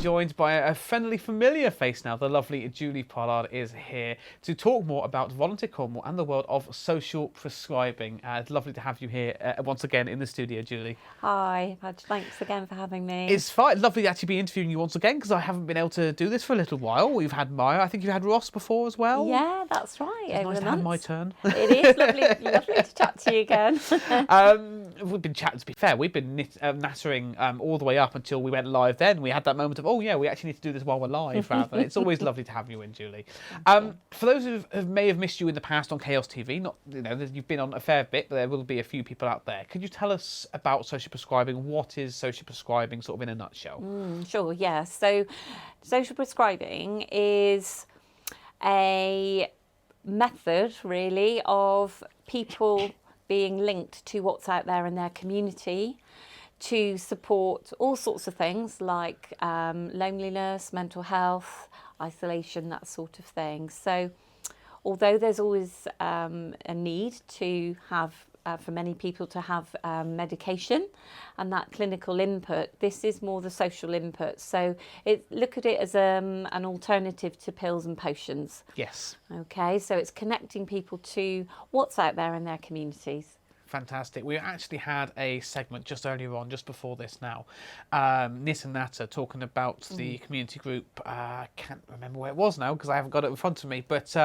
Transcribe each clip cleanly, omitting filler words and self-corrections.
joined by a friendly, familiar face now. The lovely Julie Pollard is here to talk more about Volunteer Cornwall and the world of social prescribing. It's lovely to have you here once again in the studio, Julie. Hi, Pudge. Thanks again for having me. It's fine. Lovely to actually be interviewing you once again because I haven't been able to do this for a little while. We've had Maya. I think you had Ross before as well. Yeah, that's right. It's nice to have my turn. It is lovely to chat to you again. We've been chatting, to be fair. We've been nattering all the way up until we went live. Then we had that moment of, oh yeah, we actually need to do this while we're live. Rather, it's always lovely to have you in, Julie. For those who may have missed you in the past on Chaos TV, not you've been on a fair bit, but there will be a few people out there. Could you tell us about social prescribing? What is social prescribing, sort of in a nutshell? Sure. Yeah. So, social prescribing is a method, really, of people being linked to what's out there in their community to support all sorts of things like loneliness, mental health, isolation, that sort of thing. So although there's always a need to have, for many people to have medication and that clinical input, this is more the social input. So look at it as an alternative to pills and potions. Yes. Okay, so it's connecting people to what's out there in their communities. Fantastic. We actually had a segment just earlier on, just before this now, Nis and Nata talking about the community group. I can't remember where it was now because I haven't got it in front of me, but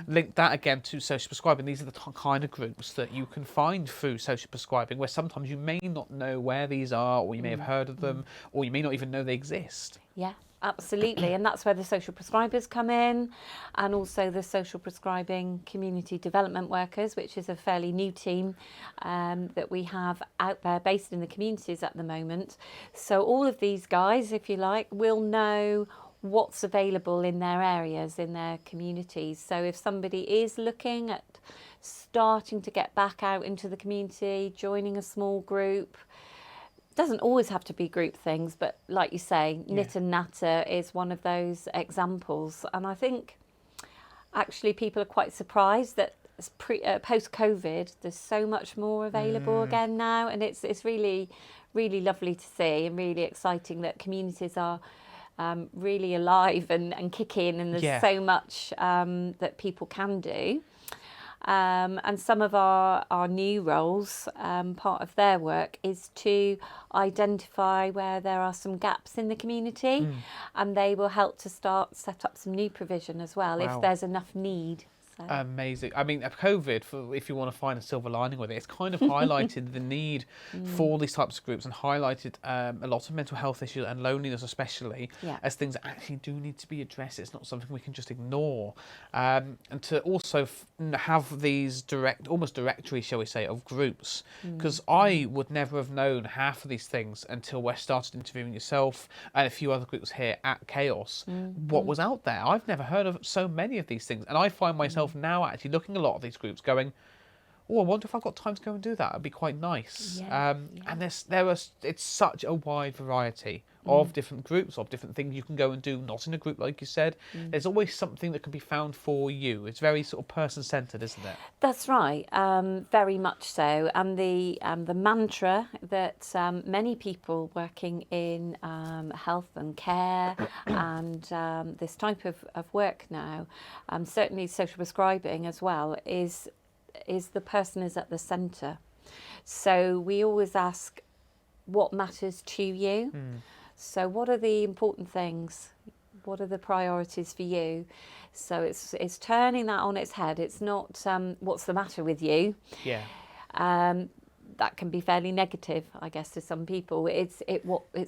linked that again to social prescribing. These are the kind of groups that you can find through social prescribing where sometimes you may not know where these are, or you may have heard of them, or you may not even know they exist. Yeah. Absolutely, and that's where the social prescribers come in, and also the social prescribing community development workers, which is a fairly new team that we have out there based in the communities at the moment. So all of these guys, if you like, will know what's available in their areas, in their communities. So if somebody is looking at starting to get back out into the community, joining a small group, doesn't always have to be group things, but like you say, Knit and Natter is one of those examples. And I think actually people are quite surprised that post-COVID, there's so much more available again now. And it's really, really lovely to see and really exciting that communities are really alive and kicking, and there's so much that people can do. And some of our new roles, part of their work is to identify where there are some gaps in the community, and they will help to set up some new provision as well if there's enough need. So. Amazing. I mean, COVID, if you want to find a silver lining with it, it's kind of highlighted the need for these types of groups, and highlighted a lot of mental health issues and loneliness especially as things that actually do need to be addressed. It's not something we can just ignore. And to also have these almost directory, shall we say, of groups, because I would never have known half of these things until we started interviewing yourself and a few other groups here at Chaos. What was out there? I've never heard of so many of these things, and I find myself now actually looking at a lot of these groups going, oh, I wonder if I've got time to go and do that. It'd be quite nice. And it's such a wide variety of different groups, of different things you can go and do, not in a group like you said. There's always something that can be found for you. It's very sort of person-centred, isn't it? That's right, very much so. And the mantra that many people working in health and care and this type of work now, certainly social prescribing as well, is the person is at the centre. So we always ask, what matters to you? So what are the important things? What are the priorities for you? So it's turning that on its head. It's not what's the matter with you. Yeah. That can be fairly negative, I guess, to some people. It's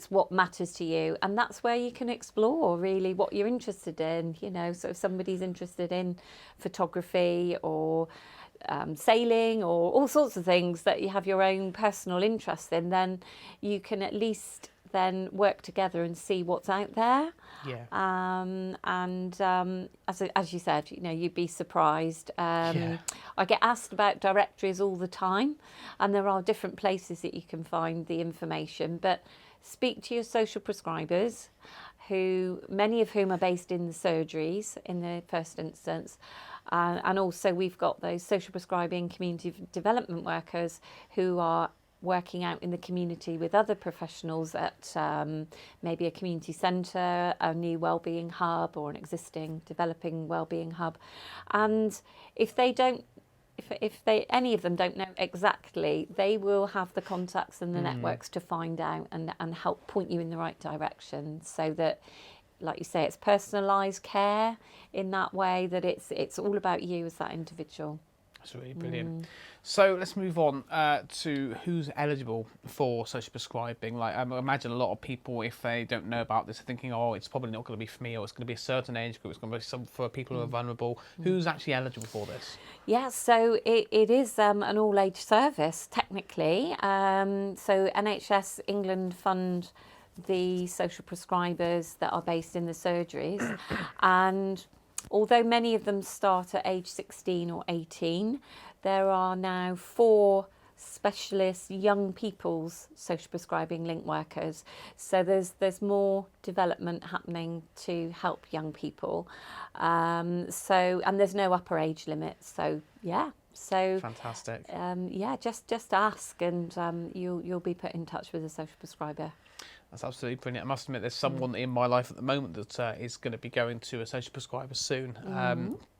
what matters to you, and that's where you can explore really what you're interested in. So if somebody's interested in photography or sailing or all sorts of things that you have your own personal interest in, then you can at least then work together and see what's out there. As you said, you'd be surprised. I get asked about directories all the time, and there are different places that you can find the information, but speak to your social prescribers, many of whom are based in the surgeries in the first instance. And also we've got those social prescribing community development workers who are working out in the community with other professionals at maybe a community centre, a new wellbeing hub, or an existing developing wellbeing hub. And if they don't, if they any of them don't know exactly, they will have the contacts and the networks to find out and help point you in the right direction, so that, like you say, it's personalised care in that way, that it's all about you as that individual. That's really brilliant. So let's move on to who's eligible for social prescribing. Like, I imagine a lot of people, if they don't know about this, are thinking, oh, it's probably not going to be for me, or it's going to be a certain age group, it's going to be some for people who are vulnerable. Who's actually eligible for this? Yeah, so it is an all-age service, technically. So NHS England fund the social prescribers that are based in the surgeries. And although many of them start at age 16 or 18, there are now 4 specialist young people's social prescribing link workers. So there's more development happening to help young people. And there's no upper age limit. So yeah. So fantastic. Just ask, and you'll be put in touch with a social prescriber. That's absolutely brilliant. I must admit, there's someone in my life at the moment that is going to be going to a social prescriber soon.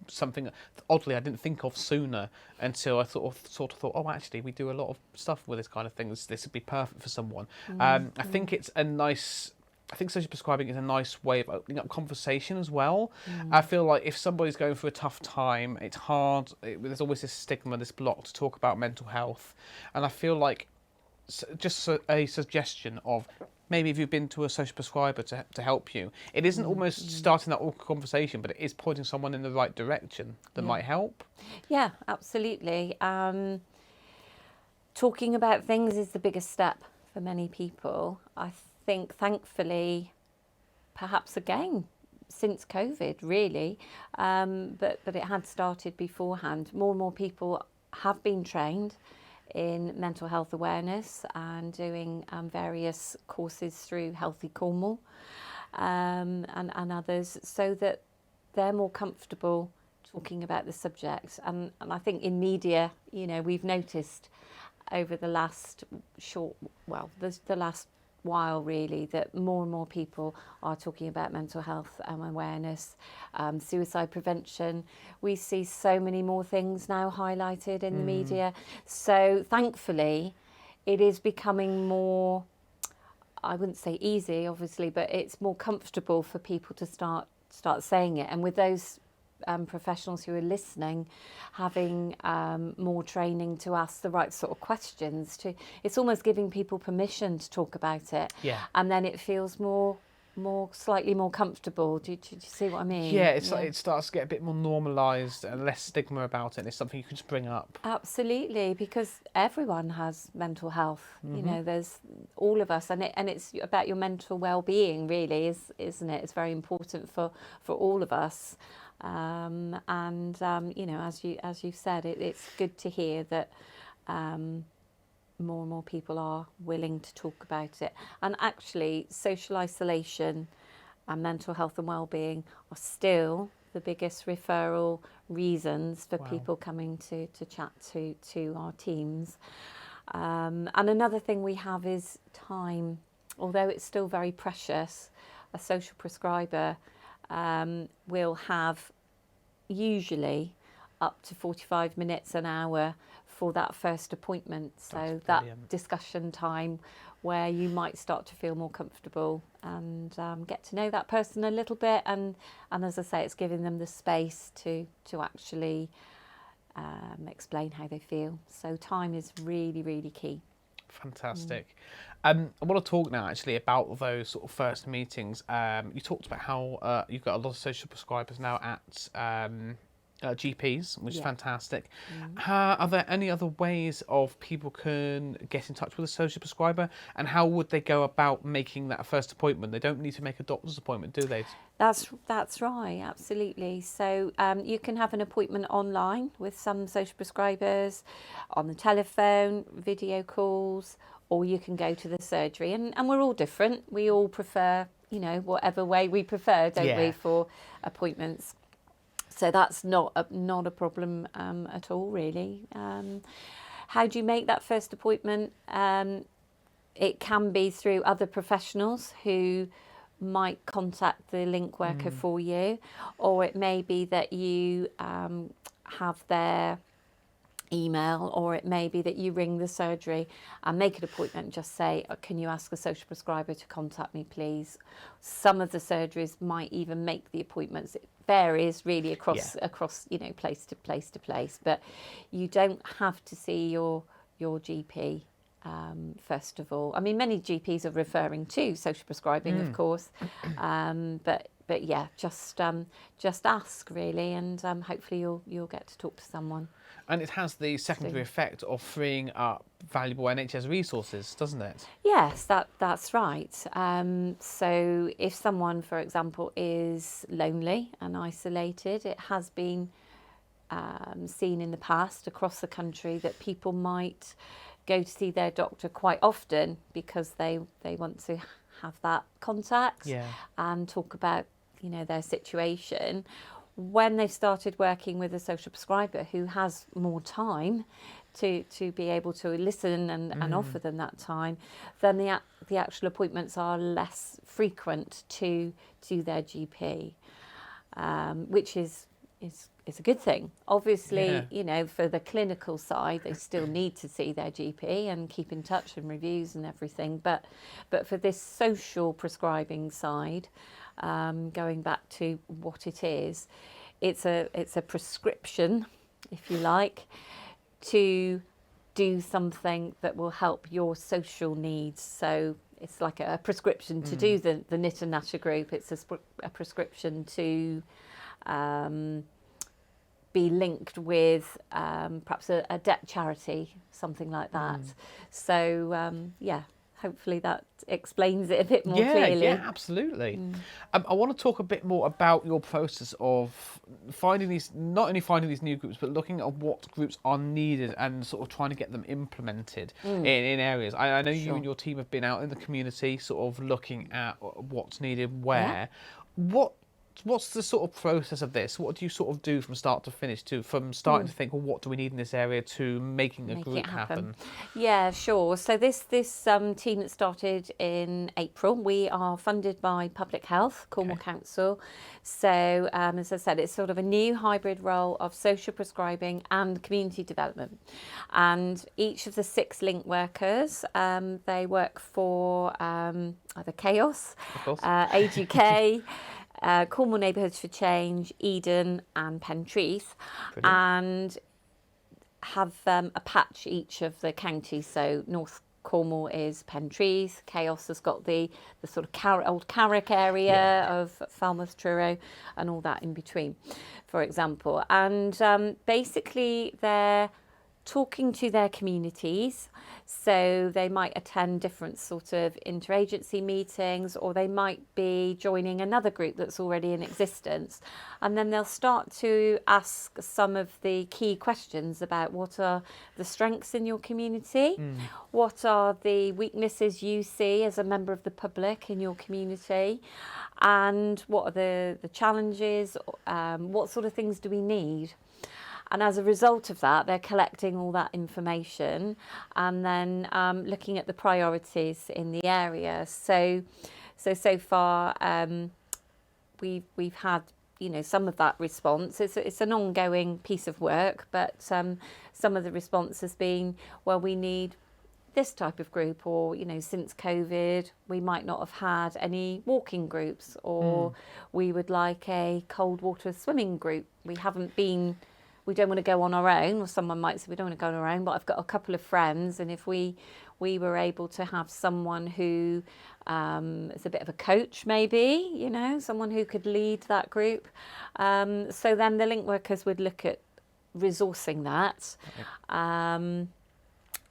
Something that, oddly, I didn't think of sooner until I sort of thought, oh, actually, we do a lot of stuff with this kind of thing. This would be perfect for someone. I think it's a nice. I think social prescribing is a nice way of opening up conversation as well. I feel like if somebody's going through a tough time, it's hard. There's always this stigma, this block to talk about mental health, and I feel like just a suggestion of, maybe if you've been to a social prescriber to help you, it isn't almost starting that awkward conversation, but it is pointing someone in the right direction that might help. Yeah, absolutely. Talking about things is the biggest step for many people. I think, thankfully, perhaps again, since COVID, really, but it had started beforehand. More and more people have been trained in mental health awareness and doing various courses through Healthy Cornwall and others, so that they're more comfortable talking about the subject. And I think in media, we've noticed over the last the last while really, that more and more people are talking about mental health awareness, suicide prevention. We see so many more things now highlighted in the media. So thankfully, it is becoming more, I wouldn't say easy, obviously, but it's more comfortable for people to start saying it. And with those professionals who are listening, having more training to ask the right sort of questions, it's almost giving people permission to talk about it. Yeah. And then it feels slightly more comfortable. Do you see what I mean? Yeah, it starts to get a bit more normalised and less stigma about it, and it's something you can just bring up. Absolutely, because everyone has mental health. There's all of us, and it's about your mental well-being, really, isn't it? It's very important for all of us. As you've said, it's good to hear that more and more people are willing to talk about it. And actually, social isolation and mental health and well-being are still the biggest referral reasons for people coming to chat to our teams. And another thing we have is time. Although it's still very precious, a social prescriber will have usually up to 45 minutes, an hour for that first appointment. So that discussion time where you might start to feel more comfortable and get to know that person a little bit. And as I say, it's giving them the space to actually explain how they feel. So time is really, really key. Fantastic. I want to talk now actually about those sort of first meetings. You talked about how you've got a lot of social prescribers now at GPs, which is fantastic. Are there any other ways of people can get in touch with a social prescriber, and how would they go about making that first appointment? They don't need to make a doctor's appointment, do they? That's right, absolutely. So you can have an appointment online with some social prescribers, on the telephone, video calls, or you can go to the surgery. And we're all different. We all prefer, whatever way we prefer, don't we, for appointments. So that's not a problem at all, really. How do you make that first appointment? It can be through other professionals who might contact the link worker for you, or it may be that you have their email, or it may be that you ring the surgery and make an appointment and just say, can you ask a social prescriber to contact me, please? Some of the surgeries might even make the appointments. It varies really across place to place, but you don't have to see your GP first of all. I mean, many GPs are referring to social prescribing, of course, but yeah, just ask really, and hopefully you'll get to talk to someone. And it has the secondary effect of freeing up valuable NHS resources, doesn't it? Yes, that's right. So if someone, for example, is lonely and isolated, it has been seen in the past across the country that people might go to see their doctor quite often because they want to have that contact and talk about their situation. When they've started working with a social prescriber who has more time to be able to listen and offer them that time, then the actual appointments are less frequent to their GP, which is a good thing. Obviously, for the clinical side, they still need to see their GP and keep in touch and reviews and everything. But for this social prescribing side, going back to what it is, it's a prescription, if you like, to do something that will help your social needs. So it's like a prescription to do the Knit and Natter group. It's a prescription to be linked with perhaps a debt charity, something like that. So hopefully that explains it a bit more clearly. Yeah, absolutely. I want to talk a bit more about your process of not only finding these new groups, but looking at what groups are needed and sort of trying to get them implemented in areas. I know you and your team have been out in the community sort of looking at what's needed where. What's the sort of process of this? What do you sort of do from start to finish, from starting to think, well, what do we need in this area, to making a group happen? Yeah, sure. So this team that started in April, we are funded by Public Health, Cornwall Council. So as I said, it's sort of a new hybrid role of social prescribing and community development. And each of the 6 link workers, they work for either Chaos, Age UK, Cornwall Neighbourhoods for Change, Eden and Pentreath. Brilliant. And have a patch each of the counties. So North Cornwall is Pentreath, Chaos has got the sort of old Carrick area of Falmouth, Truro and all that in between, for example. And basically they're talking to their communities. So they might attend different sort of interagency meetings, or they might be joining another group that's already in existence. And then they'll start to ask some of the key questions about what are the strengths in your community, what are the weaknesses you see as a member of the public in your community, and what are the challenges, what sort of things do we need. And as a result of that, they're collecting all that information and then looking at the priorities in the area. So far, we've had some of that response. It's an ongoing piece of work, but some of the response has been, well, we need this type of group, or since COVID we might not have had any walking groups, or we would like a cold water swimming group. We don't want to go on our own, or someone might say we don't want to go on our own, but I've got a couple of friends, and if we were able to have someone who is a bit of a coach, maybe, someone who could lead that group. So then the link workers would look at resourcing that.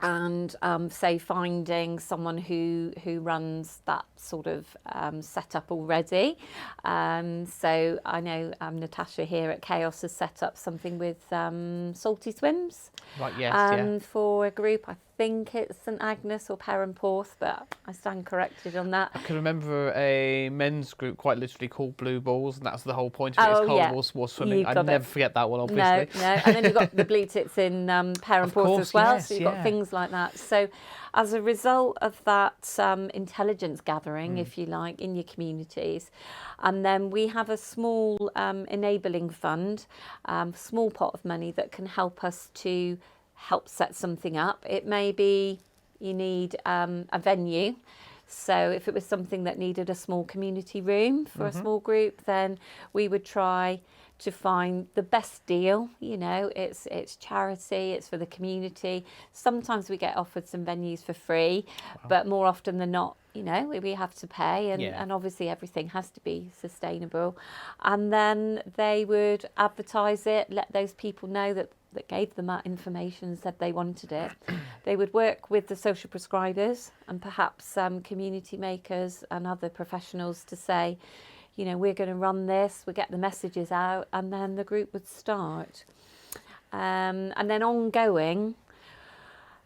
And say finding someone who runs that sort of setup already. So I know Natasha here at Chaos has set up something with salty swims. Right, yes, for a group. I think it's St Agnes or Perranporth, but I stand corrected on that. I can remember a men's group quite literally called Blue Balls, and that's the whole point of it. It's Cold War swimming. I never forget that one, obviously. No, and then you've got the Blue Tits in Perranporth as well, so you've got things like that. So as a result of that intelligence gathering, if you like, in your communities, and then we have a small enabling fund, small pot of money that can help us to help set something up. It may be you need a venue. So if it was something that needed a small community room for a small group, then we would try to find the best deal. You know, it's charity, it's for the community. Sometimes we get offered some venues for free, but more often than not, you know, we have to pay, and obviously everything has to be sustainable. And then they would advertise it, let those people know that gave them that information and said they wanted it. They would work with the social prescribers and perhaps community makers and other professionals to say, you know, we're going to run this, we'll get the messages out, and then the group would start. And then ongoing,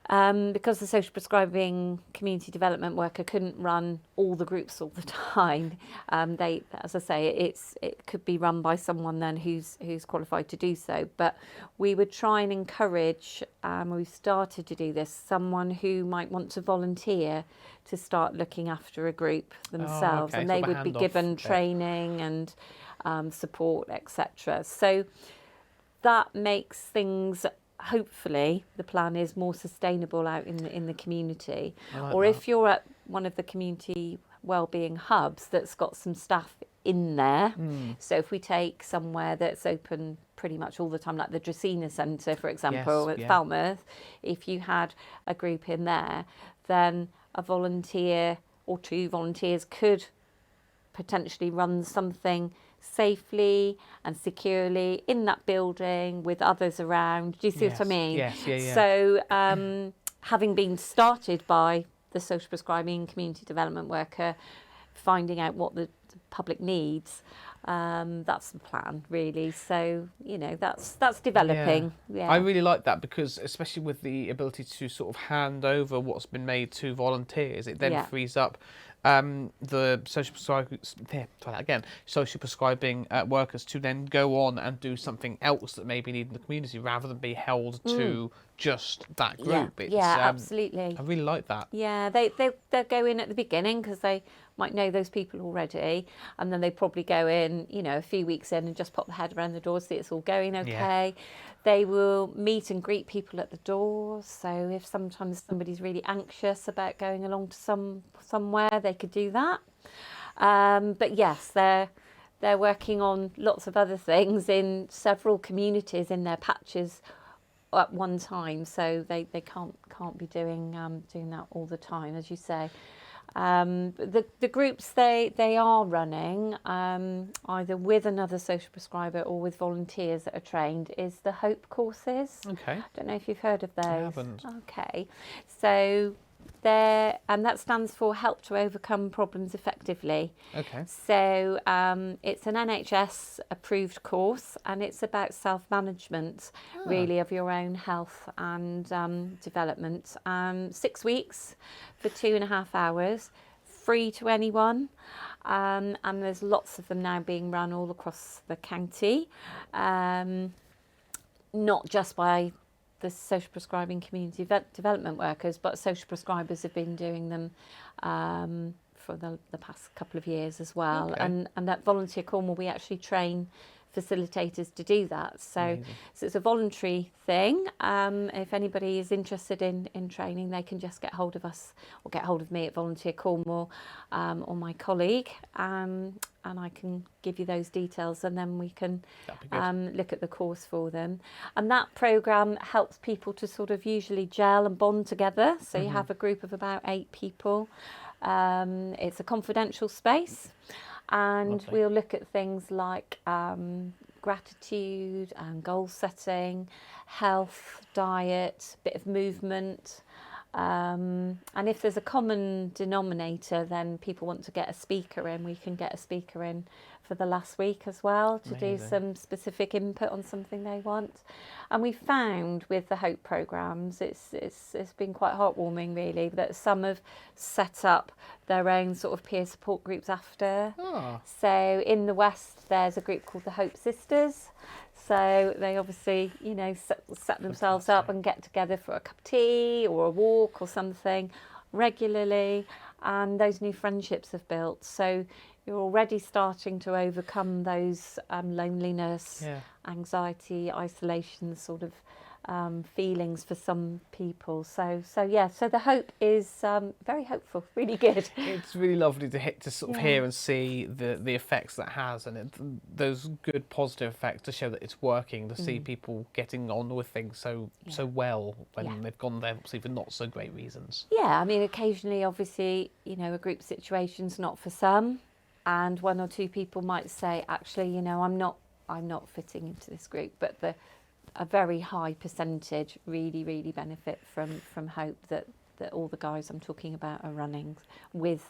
because the social prescribing community development worker couldn't run all the groups all the time, they, as I say, it could be run by someone then who's qualified to do so. But we would try and encourage, we've started to do this, someone who might want to volunteer to start looking after a group themselves, and they would be given training and support, etc. So that makes things, hopefully the plan is, more sustainable out in the community. Or if you're at one of the community wellbeing hubs that's got some staff in there, so if we take somewhere that's open pretty much all the time, like the Dracaena Centre, for example, at Falmouth, if you had a group in there, then a volunteer or two volunteers could potentially run something safely and securely in that building with others around. Do you see what I mean? Yes. So having been started by the social prescribing community development worker, finding out what the public needs, that's the plan really. So, you know, that's developing. I really like that, because especially with the ability to sort of hand over what's been made to volunteers, it then frees up the social prescribing workers to then go on and do something else that may be needed in the community, rather than be held to just that group. Absolutely. I really like that. Yeah, they go in at the beginning because they might know those people already, and then they probably go in, you know, a few weeks in and just pop the head around the door, see it's all going okay. They will meet and greet people at the door. So if sometimes somebody's really anxious about going along to somewhere, they could do that. But yes, they're working on lots of other things in several communities in their patches at one time, so they can't be doing that all the time, as you say. The groups they are running, either with another social prescriber or with volunteers that are trained, is the HOPE courses. Okay. I don't know if you've heard of those. I haven't. Okay. So and that stands for Help to Overcome Problems Effectively. Okay. So it's an NHS approved course, and it's about self-management really of your own health and development. 6 weeks for 2.5 hours, free to anyone, and there's lots of them now being run all across the county, not just by the social prescribing community development workers, but social prescribers have been doing them for the past couple of years as well. Okay. And at Volunteer Cornwall, we actually train facilitators to do that. So it's a voluntary thing. If anybody is interested in training, they can just get hold of us or get hold of me at Volunteer Cornwall or my colleague, and I can give you those details, and then we can look at the course for them. And that programme helps people to sort of usually gel and bond together. So you have a group of about 8 people. It's a confidential space. And we'll look at things like gratitude and goal setting, health, diet, bit of movement, And if there's a common denominator, then people want to get a speaker in. We can get a speaker in for the last week as well to do some specific input on something they want. And we found with the Hope programmes, it's been quite heartwarming really, that some have set up their own sort of peer support groups after. Oh. So in the West, there's a group called the Hope Sisters. So they obviously, you know, set themselves up and get together for a cup of tea or a walk or something regularly, and those new friendships have built. So you're already starting to overcome those loneliness, anxiety, isolation sort of feelings for some people. So the hope is very hopeful, really good. It's really lovely to sort of hear and see the effects that has, and those good positive effects to show that it's working, to see people getting on with things so well when they've gone there obviously for not so great reasons. Yeah, I mean, occasionally, obviously, you know, a group situation's not for some, and one or two people might say, actually, you know, I'm not fitting into this group, but a very high percentage really benefit from Hope that all the guys I'm talking about are running with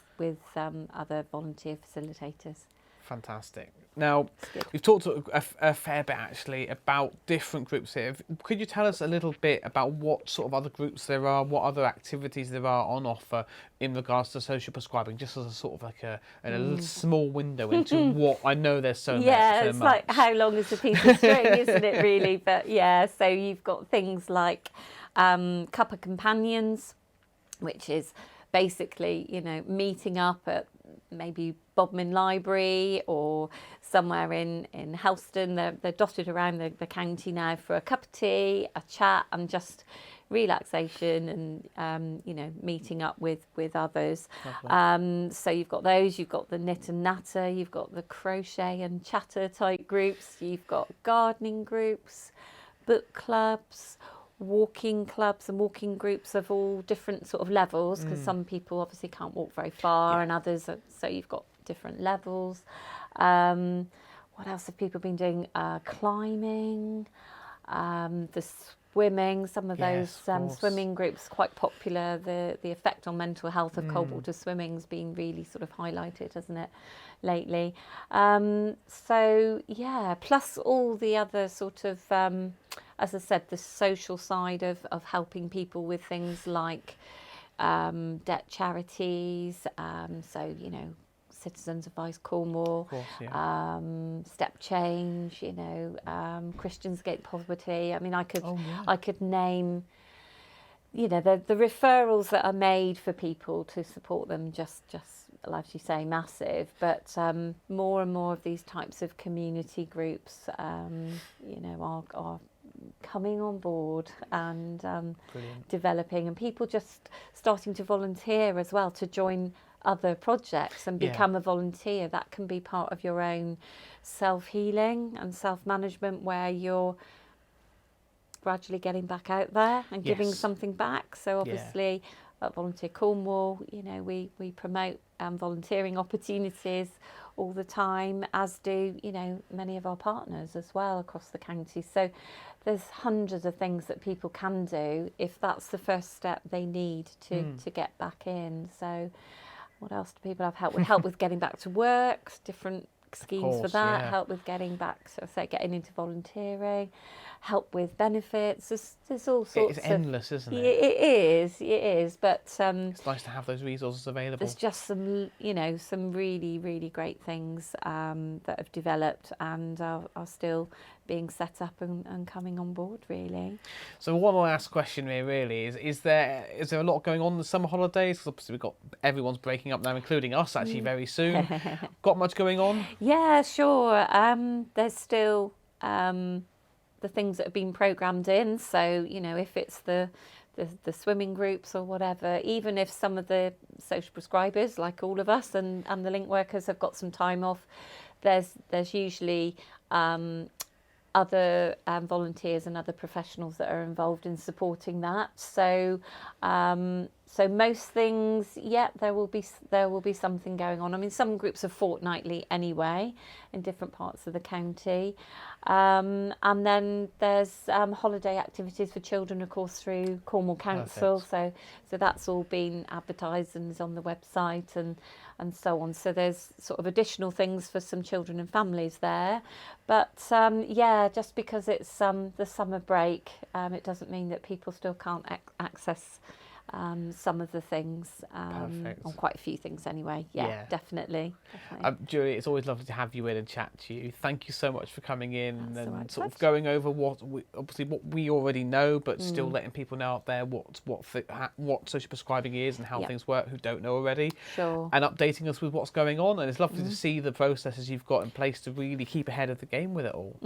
other volunteer facilitators. Fantastic. Now, we've talked a fair bit actually about different groups here. Could you tell us a little bit about what sort of other groups there are, what other activities there are on offer in regards to social prescribing, just as a sort of like a little small window into what I know there's so much. Yeah, it's like how long is a piece of string, isn't it really? But yeah, so you've got things like Cup of Companions, which is basically, you know, meeting up at maybe Bodmin Library or somewhere in Helston. They're dotted around the county now for a cup of tea, a chat, and just relaxation and you know, meeting up with others. So you've got those, you've got the knit and natter, you've got the crochet and chatter type groups, you've got gardening groups, book clubs, walking clubs and walking groups of all different sort of levels, because some people obviously can't walk very far and others so you've got different levels. What else have people been doing? Climbing, the swimming, some of those swimming groups quite popular. The effect on mental health of cold water swimming's been really sort of highlighted, hasn't it, lately? So yeah, plus all the other sort of as I said, the social side of helping people with things like debt charities, so, you know, Citizens Advice Cornwall, Step Change, you know, Christians Against Poverty. I mean, I could name, you know, the referrals that are made for people to support them, just as you say, massive. But more and more of these types of community groups, you know, are coming on board and developing, and people just starting to volunteer as well to join other projects and become a volunteer. That can be part of your own self-healing and self-management, where you're gradually getting back out there and giving something back. So obviously at Volunteer Cornwall, you know, we promote volunteering opportunities all the time, as do, you know, many of our partners as well across the county. So there's hundreds of things that people can do if that's the first step they need to get back in. So what else do people have? Help with getting back to work, different schemes for that, help with getting back, so say getting into volunteering, help with benefits. There's all sorts. It's endless, isn't it? It is. But it's nice to have those resources available. There's just some, you know, some really great things that have developed and are still being set up and coming on board, really. So one last question here really is there a lot going on in the summer holidays? Because obviously everyone's breaking up now, including us actually very soon. Got much going on? Yeah, sure. There's still the things that have been programmed in. So, you know, if it's the swimming groups or whatever, even if some of the social prescribers, like all of us, and the link workers have got some time off, there's usually other volunteers and other professionals that are involved in supporting that. So So most things, there will be something going on. I mean, some groups are fortnightly anyway in different parts of the county. And then there's holiday activities for children, of course, through Cornwall Council. So that's all been advertised and is on the website and so on. So there's sort of additional things for some children and families there. But just because it's the summer break, it doesn't mean that people still can't access some of the things, or quite a few things anyway. Yeah. Definitely. Julie, it's always lovely to have you in and chat to you. Thank you so much for coming in and sort of going over what we already know, but still letting people know out there what social prescribing is and how things work who don't know already. Sure. And updating us with what's going on. And it's lovely to see the processes you've got in place to really keep ahead of the game with it all.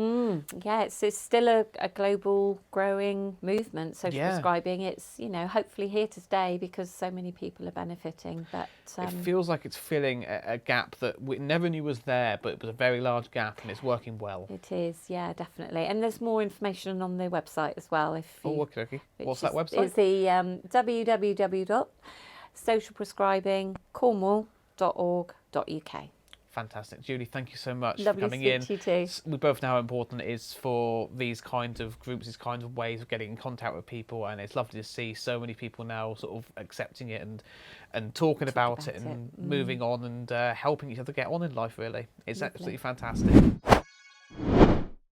Yeah, it's still a global growing movement, social prescribing. It's, hopefully here to stay because so many people are benefiting. But it feels like it's filling a gap that we never knew was there, but it was a very large gap and it's working well. It is, yeah, definitely. And there's more information on the website as well. Okay. What's that website? It's the www.socialprescribingcornwall.org.uk. Fantastic. Julie, thank you so much for coming in. You too. We both know how important it is for these kinds of groups, these kinds of ways of getting in contact with people, and it's lovely to see so many people now sort of accepting it and talking about it and moving on and helping each other get on in life, really. It's absolutely fantastic.